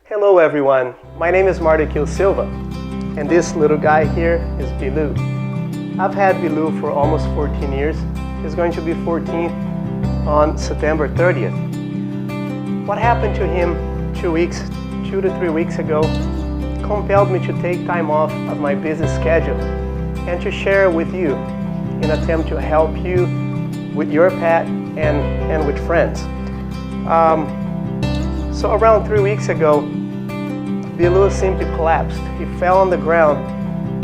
Hello everyone, my name is MARDOQUEU SILVA, and this little guy here is Belo. I've had Belo for almost 14 years. He's going to be 14th on September 30th. What happened to him 2 to 3 weeks ago compelled me to take time off of my busy schedule and to share with you in an attempt to help you with your pet and with friends. So around 3 weeks ago, Belo simply collapsed. He fell on the ground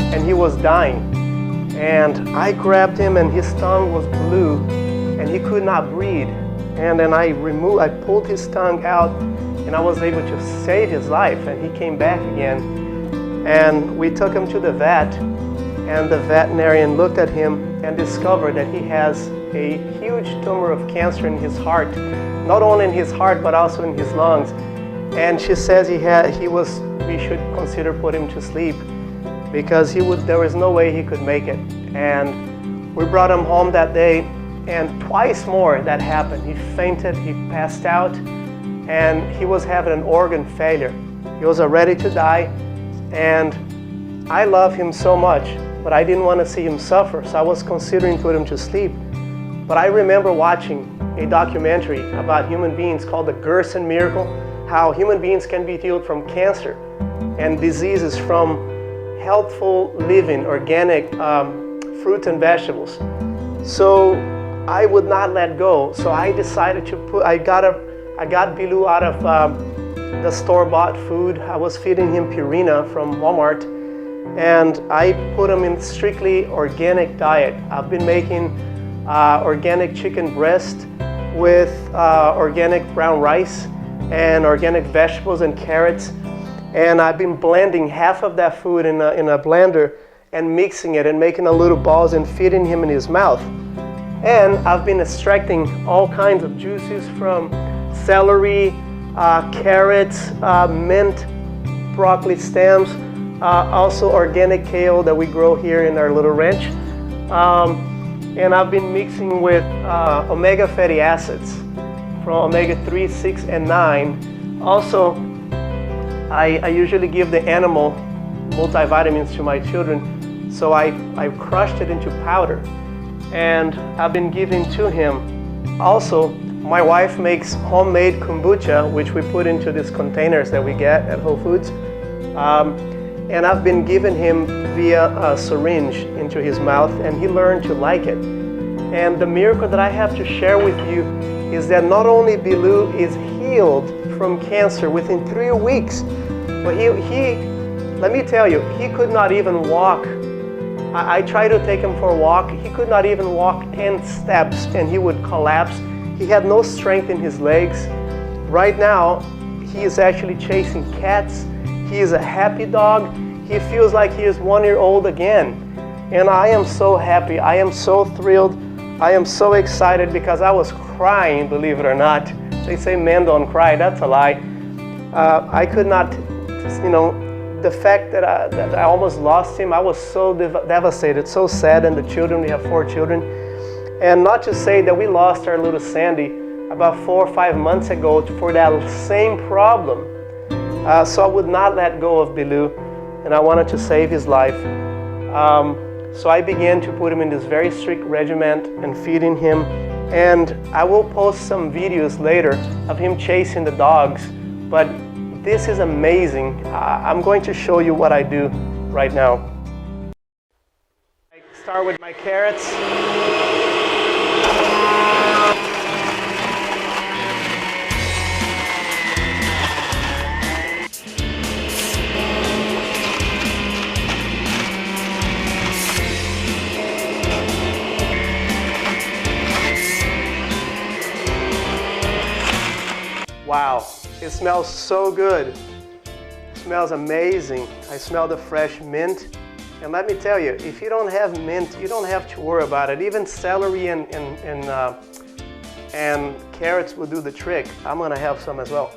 and he was dying. And I grabbed him and his tongue was blue and he could not breathe. And then I pulled his tongue out and I was able to save his life, and he came back again. And we took him to the vet, and the veterinarian looked at him and discovered that he has a huge tumor of cancer in his heart, not only in his heart but also in his lungs. And she says we should consider putting him to sleep because there was no way he could make it. And we brought him home that day, and twice more that happened. He fainted, he passed out, and he was having an organ failure. He was ready to die, and I love him so much, but I didn't want to see him suffer, so I was considering putting him to sleep. But I remember watching a documentary about human beings called The Gerson Miracle, how human beings can be healed from cancer and diseases from healthful living, organic fruit and vegetables. So I would not let go. So I decided I got Belo out of the store-bought food. I was feeding him Purina from Walmart, and I put him in strictly organic diet. I've been making organic chicken breast with organic brown rice and organic vegetables and carrots, and I've been blending half of that food in a blender and mixing it and making a little balls and feeding him in his mouth. And I've been extracting all kinds of juices from celery, carrots, mint, broccoli stems, also organic kale that we grow here in our little ranch. And I've been mixing with omega fatty acids from omega-3, 6, and 9. Also, I usually give the animal multivitamins to my children, so I crushed it into powder, and I've been giving to him. Also, my wife makes homemade kombucha, which we put into these containers that we get at Whole Foods, and I've been giving him via a syringe into his mouth, and he learned to like it. And the miracle that I have to share with you is that not only Belo is healed from cancer within 3 weeks, but let me tell you, he could not even walk. I tried to take him for a walk. He could not even walk 10 steps and he would collapse. He had no strength in his legs. Right now, he is actually chasing cats. He is a happy dog. He feels like he is 1 year old again. And I am so happy. I am so thrilled. I am so excited because I was crying, believe it or not. They say men don't cry. That's a lie. I could not, the fact that I almost lost him, I was so devastated, so sad. And the children, we have 4 children. And not to say that we lost our little Sandy about 4 or 5 months ago for that same problem. So I would not let go of Belo, and I wanted to save his life. So I began to put him in this very strict regimen and feeding him. And I will post some videos later of him chasing the dogs. But this is amazing. I'm going to show you what I do right now. I start with my carrots. Wow, it smells so good. It smells amazing. I smell the fresh mint. And let me tell you, if you don't have mint, you don't have to worry about it. Even celery and carrots will do the trick. I'm gonna have some as well.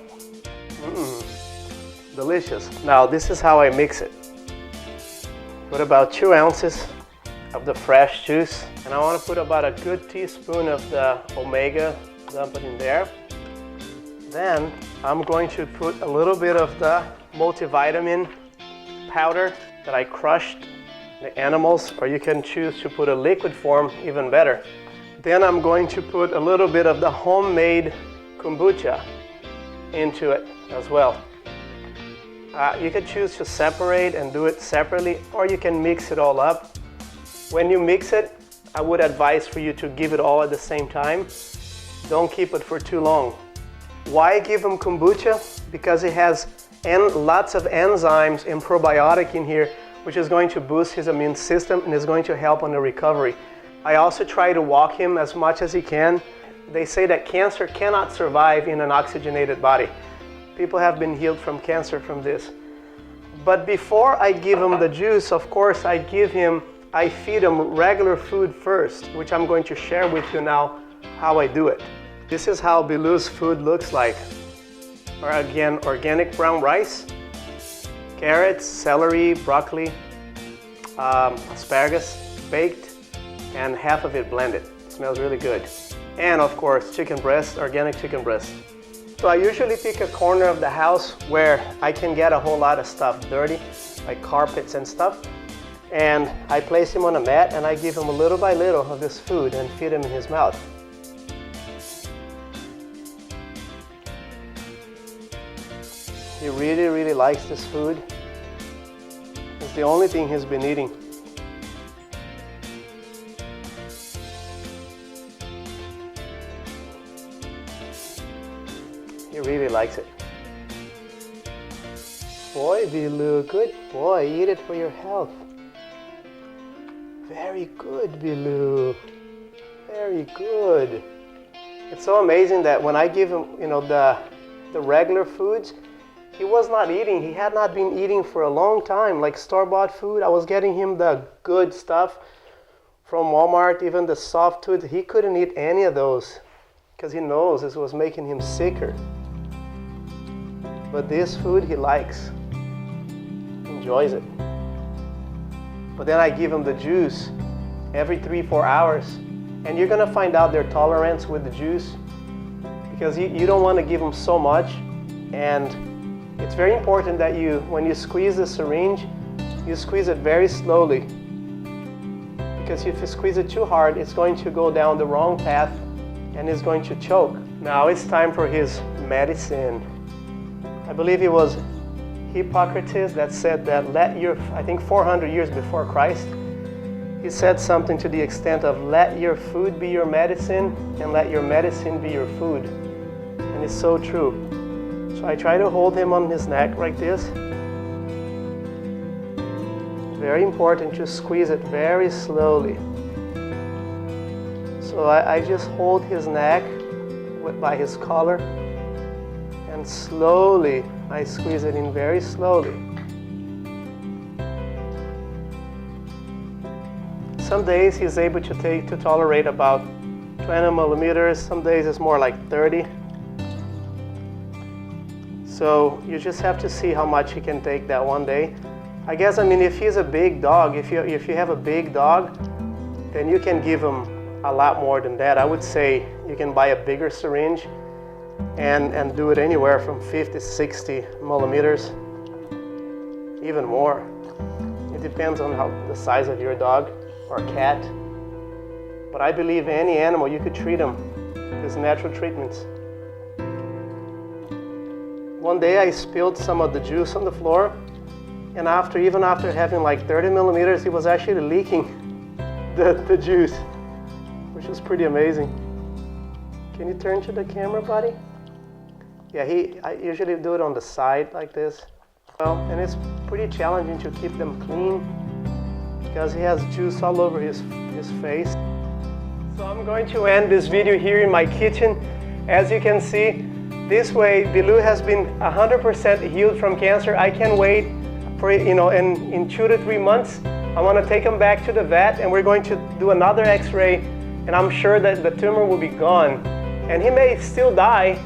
Delicious. Now this is how I mix it. Put about 2 ounces of the fresh juice, and I want to put about a good teaspoon of the omega, dump it in there. Then I'm going to put a little bit of the multivitamin powder that I crushed the animals, or you can choose to put a liquid form, even better. Then I'm going to put a little bit of the homemade kombucha into it as well. You could choose to separate and do it separately, or you can mix it all up. When you mix it, I would advise for you to give it all at the same time. Don't keep it for too long. Why give him kombucha? Because it has lots of enzymes and probiotic in here, which is going to boost his immune system and is going to help on the recovery. I also try to walk him as much as he can. They say that cancer cannot survive in an oxygenated body. People have been healed from cancer from this. But before I give him the juice, of course, I feed him regular food first, which I'm going to share with you now how I do it. This is how Belo's food looks like. Or again, organic brown rice, carrots, celery, broccoli, asparagus, baked, and half of it blended. It smells really good. And of course, chicken breast, organic chicken breast. So I usually pick a corner of the house where I can get a whole lot of stuff dirty, like carpets and stuff. And I place him on a mat and I give him a little by little of this food and feed him in his mouth. He really, really likes this food. It's the only thing he's been eating. He really likes it. Boy, Belo, good boy. Eat it for your health. Very good, Belo. Very good. It's so amazing that when I give him, the regular foods, he was not eating. He had not been eating for a long time, like store-bought food. I was getting him the good stuff from Walmart, even the soft foods. He couldn't eat any of those because he knows this was making him sicker. But this food he likes, enjoys it. But then I give him the juice every 3-4 hours, and you're gonna find out their tolerance with the juice, because you don't want to give them so much. And it's very important that when you squeeze the syringe, you squeeze it very slowly, because if you squeeze it too hard, it's going to go down the wrong path and it's going to choke. Now it's time for his medicine. I believe it was Hippocrates that said that I think 400 years before Christ, he said something to the extent of let your food be your medicine and let your medicine be your food. And it's so true. So I try to hold him on his neck like this. Very important to squeeze it very slowly. So I just hold his neck by his collar, and slowly I squeeze it in very slowly. Some days he's able to tolerate about 20 millimeters. Some days it's more like 30. So you just have to see how much he can take that one day. I guess, if he's a big dog, if you have a big dog, then you can give him a lot more than that. I would say you can buy a bigger syringe and do it anywhere from 50, 60 millimeters, even more. It depends on the size of your dog or cat. But I believe any animal, you could treat them with natural treatments. One day I spilled some of the juice on the floor, and even after having like 30 millimeters, he was actually leaking the juice, which was pretty amazing. Can you turn to the camera, buddy? Yeah, I usually do it on the side like this. Well, and it's pretty challenging to keep them clean because he has juice all over his face. So I'm going to end this video here in my kitchen. As you can see, this way Belo has been 100% healed from cancer. I can't wait for it, in 2 to 3 months. I want to take him back to the vet and we're going to do another x-ray, and I'm sure that the tumor will be gone. And he may still die.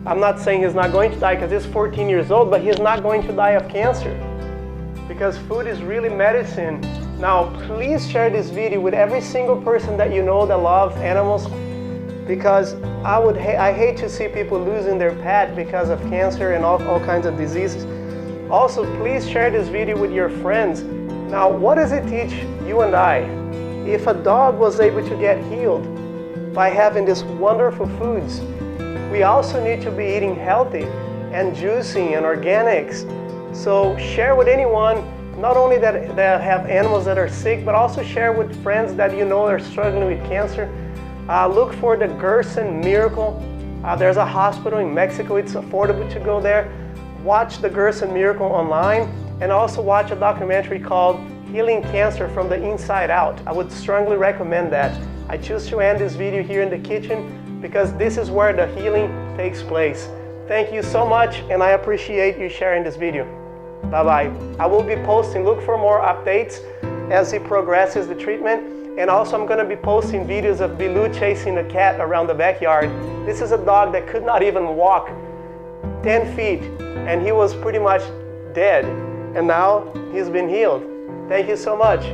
I'm not saying he's not going to die because he's 14 years old, but he's not going to die of cancer because food is really medicine. Now, please share this video with every single person that you know that loves animals. because I hate to see people losing their pet because of cancer and all kinds of diseases. Also, please share this video with your friends. Now, what does it teach you and I? If a dog was able to get healed by having these wonderful foods, we also need to be eating healthy and juicing and organics. So share with anyone, not only that have animals that are sick, but also share with friends that you know are struggling with cancer. Look for the Gerson Miracle. There's a hospital in Mexico. It's affordable to go there. Watch the Gerson Miracle online, and also watch a documentary called Healing Cancer from the Inside Out. I would strongly recommend that. I choose to end this video here in the kitchen because this is where the healing takes place. Thank you so much, and I appreciate you sharing this video. Bye-bye. I will be posting, look for more updates as he progresses the treatment. And also I'm going to be posting videos of Belo chasing a cat around the backyard. This is a dog that could not even walk 10 feet, and he was pretty much dead. And now he's been healed. Thank you so much.